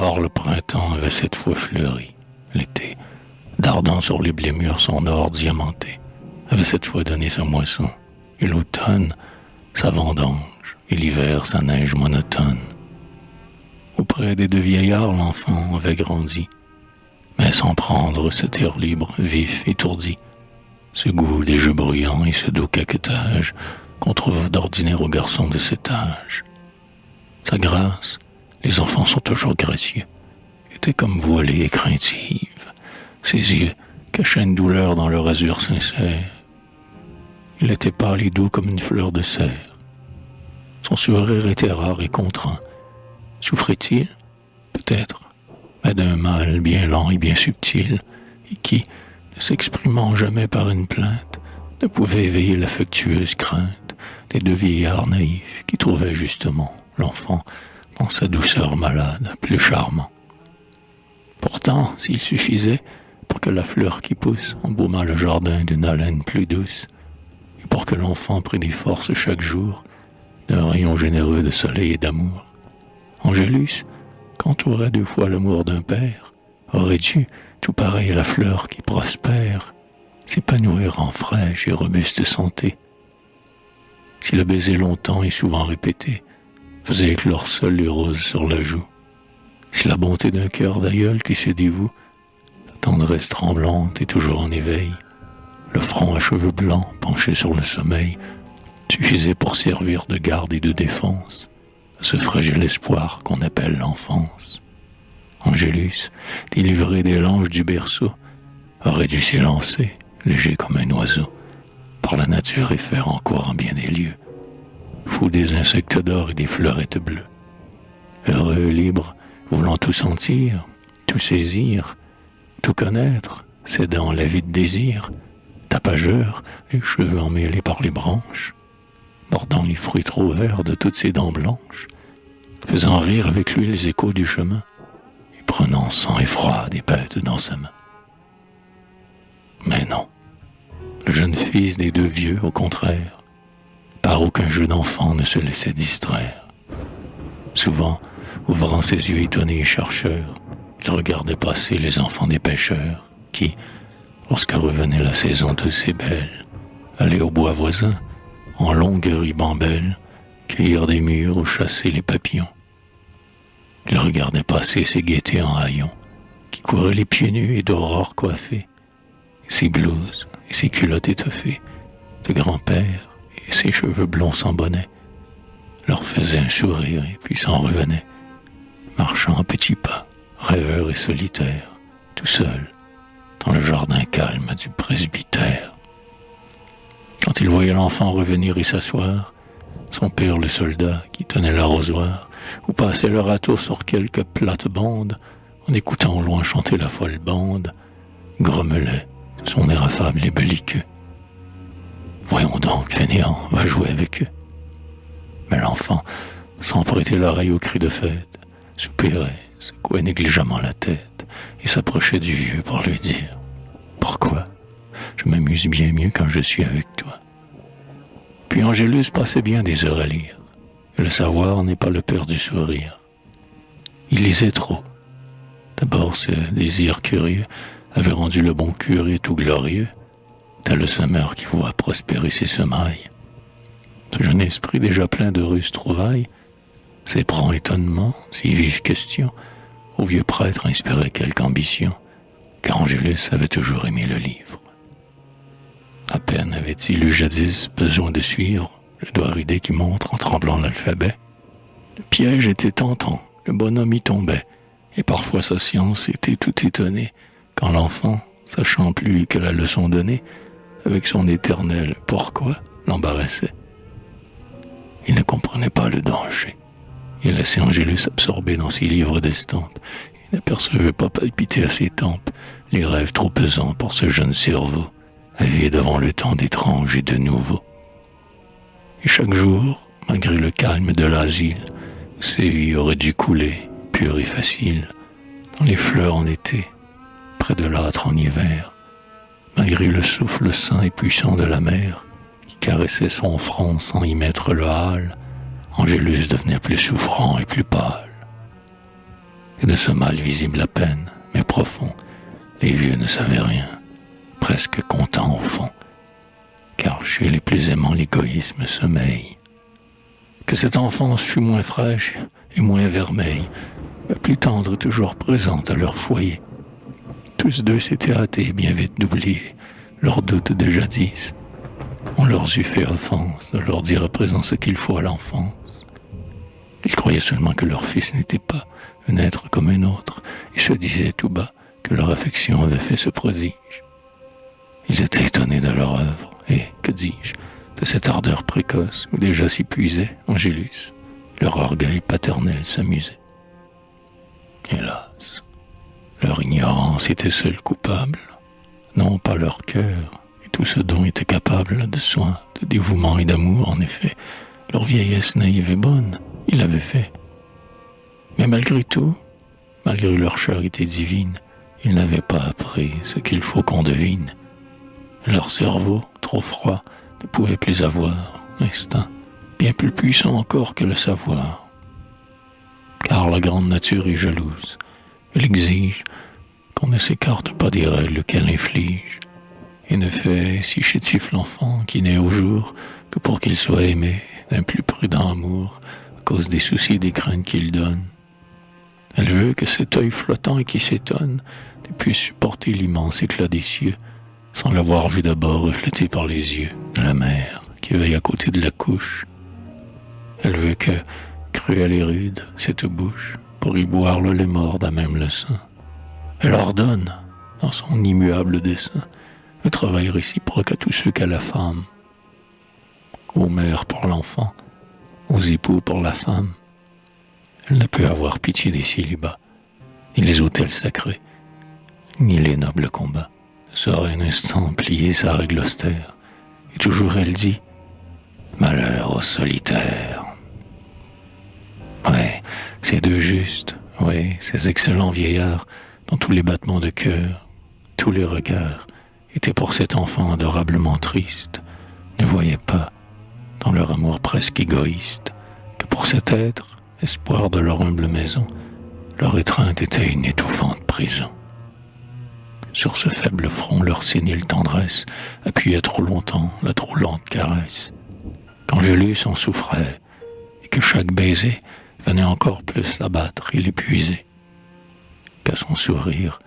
Or le printemps avait cette fois fleuri. L'été, dardant sur les blés mûrs son or diamanté, avait cette fois donné sa moisson. Et l'automne, sa vendange, et l'hiver, sa neige monotone. Auprès des deux vieillards, l'enfant avait grandi, mais sans prendre cet air libre, vif, étourdi, ce goût des jeux bruyants et ce doux caquetage qu'on trouve d'ordinaire aux garçons de cet âge. Sa grâce, les enfants sont toujours gracieux, était comme voilée et craintive. Ses yeux cachaient une douleur dans leur azur sincère. Il était pâle et doux comme une fleur de serre. Son sourire était rare et contraint. Souffrait-il? Peut-être, mais d'un mal bien lent et bien subtil, et qui, ne s'exprimant jamais par une plainte, ne pouvait éveiller l'affectueuse crainte des deux vieillards naïfs qui trouvaient justement l'enfant dans sa douceur malade, plus charmant. Pourtant, s'il suffisait pour que la fleur qui pousse embaumât le jardin d'une haleine plus douce, et pour que l'enfant prît des forces chaque jour d'un rayon généreux de soleil et d'amour, Angélus, qu'entourait deux fois l'amour d'un père, aurait dû, tout pareil à la fleur qui prospère, s'épanouir en fraîche et robuste santé. Si le baiser longtemps et souvent répété faisait éclore seul les roses sur la joue, si la bonté d'un cœur d'aïeul qui se dévoue, la tendresse tremblante et toujours en éveil, le front à cheveux blancs penché sur le sommeil, suffisait pour servir de garde et de défense à ce fragile espoir qu'on appelle l'enfance. Angélus, délivré des langes du berceau, aurait dû s'élancer, léger comme un oiseau, par la nature et faire encore en bien des lieux, fou des insectes d'or et des fleurettes bleues. Heureux, libre, voulant tout sentir, tout saisir, tout connaître, cédant la vie de désir, tapageur, les cheveux emmêlés par les branches, mordant les fruits trop verts de toutes ses dents blanches, faisant rire avec lui les échos du chemin, et prenant sang et froid des bêtes dans sa main. Mais non, le jeune fils des deux vieux, au contraire, par aucun jeu d'enfant ne se laissait distraire. Souvent, ouvrant ses yeux étonnés et chercheurs, il regardait passer les enfants des pêcheurs, qui, lorsque revenait la saison douce et belle, allaient au bois voisin, en longues ribambelles, cueillir des mûres ou chasser les papillons. Il regardait passer ses gaietés en haillons, qui couraient les pieds nus et d'aurore coiffés, et ses blouses et ses culottes étoffées, de grand-père et ses cheveux blonds sans bonnet, leur faisaient un sourire et puis s'en revenaient, marchant à petits pas, rêveur et solitaire, tout seul, dans le jardin calme du presbytère. Quand il voyait l'enfant revenir et s'asseoir, son père le soldat qui tenait l'arrosoir, ou passait le râteau sur quelques plates-bandes, en écoutant au loin chanter la folle bande, grommelait de son air affable et belliqueux. Voyons donc, fainéant, va jouer avec eux. Mais l'enfant, sans prêter l'oreille aux cris de fête, soupirait, secouait négligemment la tête et s'approchait du vieux pour lui dire « Pourquoi? Je m'amuse bien mieux quand je suis avec toi. » Puis Angélus passait bien des heures à lire. Et le savoir n'est pas le père du sourire. Il lisait trop. D'abord, ce désir curieux avait rendu le bon curé tout glorieux, tel le semeur qui voit prospérer ses semailles. Ce jeune esprit déjà plein d'heureuses trouvailles s'éprend étonnement, si vive question, au vieux prêtre inspirait quelque ambition, car Angélus avait toujours aimé le livre. À peine avait-il eu jadis besoin de suivre le doigt ridé qui montre en tremblant l'alphabet. Le piège était tentant, le bonhomme y tombait, et parfois sa science était tout étonnée, quand l'enfant, sachant plus que la leçon donnée, avec son éternel « pourquoi » l'embarrassait. Il ne comprenait pas le danger. Il laissait Angélus absorber dans ses livres d'estampes. Il n'apercevait pas palpiter à ses tempes les rêves trop pesants pour ce jeune cerveau, avié devant le temps d'étrange et de nouveau. Et chaque jour, malgré le calme de l'asile, où ses vies auraient dû couler, pures et faciles, dans les fleurs en été, près de l'âtre en hiver, malgré le souffle sain et puissant de la mer, qui caressait son front sans y mettre le hâle, Angélus devenait plus souffrant et plus pâle. et de ce mal visible à peine, mais profond, les vieux ne savaient rien, presque contents au fond, car chez les plus aimants l'égoïsme sommeille. Que cette enfance fût moins fraîche et moins vermeille, mais plus tendre et toujours présente à leur foyer. Tous deux s'étaient hâtés bien vite d'oublier leurs doutes de jadis. On leur eût fait offense de leur dire à présent ce qu'il faut à l'enfance. Ils croyaient seulement que leur fils n'était pas un être comme un autre, et se disaient tout bas que leur affection avait fait ce prodige. Ils étaient étonnés de leur œuvre, et, que dis-je, de cette ardeur précoce où déjà s'y puisait Angélus. Leur orgueil paternel s'amusait. Hélas, leur ignorance était seule coupable, non pas leur cœur, et tout ce dont étaient capables de soins, de dévouement et d'amour, en effet, leur vieillesse naïve et bonne, ils l'avaient fait. Mais malgré tout, malgré leur charité divine, ils n'avaient pas appris ce qu'il faut qu'on devine. Leur cerveau, trop froid, ne pouvait plus avoir l'instinct, bien plus puissant encore que le savoir. Car la grande nature est jalouse, elle exige qu'on ne s'écarte pas des règles qu'elle inflige, et ne fait si chétif l'enfant qui naît au jour que pour qu'il soit aimé d'un plus prudent amour, à cause des soucis et des craintes qu'il donne. Elle veut que cet œil flottant et qui s'étonne ne puisse supporter l'immense éclat des cieux, sans l'avoir vu d'abord reflété par les yeux de la mère qui veille à côté de la couche. Elle veut que, cruelle et rude, cette bouche, pour y boire le lait mort d'à même le sein. Elle ordonne, dans son immuable dessein, le travail réciproque à tous ceux qu'à la femme. Aux mères pour l'enfant, aux époux pour la femme. Elle ne peut avoir pitié des célibats, ni les autels sacrés, ni les nobles combats. Ne saurait un instant plier sa règle austère. Et toujours elle dit « Malheur aux solitaires ». Ouais, ces deux justes, ouais, ces excellents vieillards, dont tous les battements de cœur, tous les regards, étaient pour cet enfant adorablement triste, ne voyaient pas, dans leur amour presque égoïste, que pour cet être, espoir de leur humble maison, leur étreinte était une étouffante prison. Sur ce faible front, leur sénile tendresse appuyait trop longtemps la trop lente caresse. Qu'Angélus en souffrait, et que chaque baiser venait encore plus l'abattre et l'épuiser. Qu'à son sourire,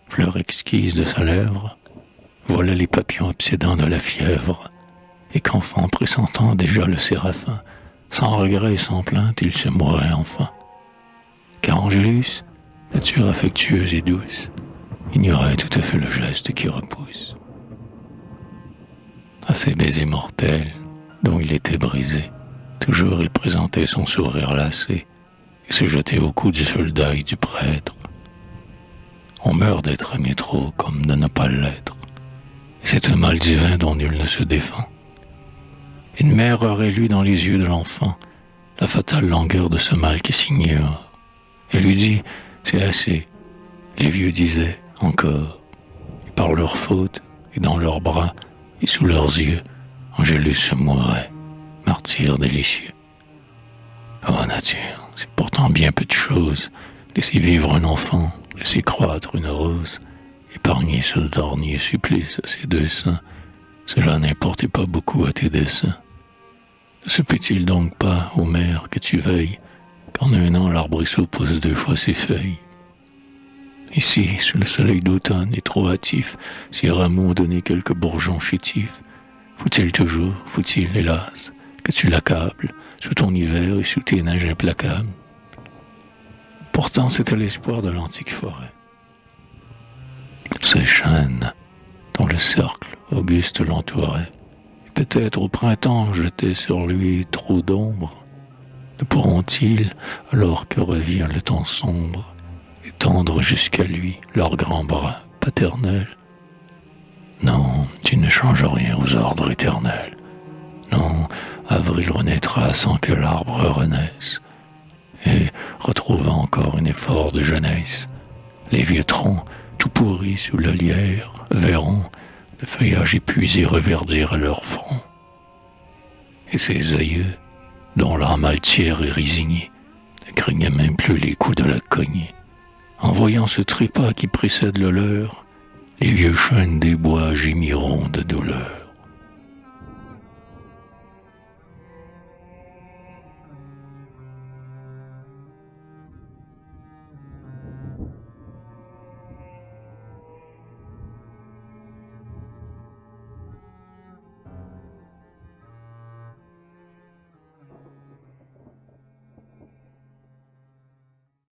fleur exquise de sa lèvre, volaient les papillons obsédants de la fièvre, et qu'enfant pressentant déjà le séraphin, sans regret et sans plainte, il se mourait enfin. Car Angélus, nature affectueuse et douce, ignorait tout à fait le geste qui repousse. À ces baisers mortels, dont il était brisé, toujours il présentait son sourire lassé, et se jetait au cou du soldat et du prêtre. On meurt d'être aimé trop comme de ne pas l'être, et c'est un mal divin dont nul ne se défend. Une mère aurait lu dans les yeux de l'enfant la fatale langueur de ce mal qui s'ignore. Elle lui dit « C'est assez ». Les vieux disaient « Encore ». Et par leur faute, et dans leurs bras, et sous leurs yeux, Angélus se mourait, martyr délicieux. Oh nature, c'est pourtant bien peu de choses. Laisser vivre un enfant, laisser croître une rose, épargner ce dernier supplice à ses deux seins, cela n'importait pas beaucoup à tes desseins. Ne se peut-il donc pas, ô mère, que tu veilles, qu'en un an l'arbrisseau pousse 2 fois ses feuilles? Ici, sous le soleil d'automne et trop hâtif, ces rameaux donnaient quelques bourgeons chétifs. Faut-il toujours, faut-il, hélas, que tu l'accables, sous ton hiver et sous tes neiges implacables? Pourtant, c'était l'espoir de l'antique forêt. Ces chênes, dont le cercle auguste l'entourait, et peut-être au printemps jetaient sur lui trop d'ombre, ne pourront-ils, alors que revient le temps sombre, étendre jusqu'à lui leurs grands bras paternels? Non, tu ne changes rien aux ordres éternels. Non, avril renaîtra sans que l'arbre renaisse, et, retrouvant encore un effort de jeunesse, les vieux troncs, tout pourris sous la lierre, verront le feuillage épuisé reverdir à leur front. Et ces aïeux, dont l'âme altière et résignée, ne craignaient même plus les coups de la cognée, En voyant ce trépas qui précède le leur, les vieux chênes des bois gémiront de douleur.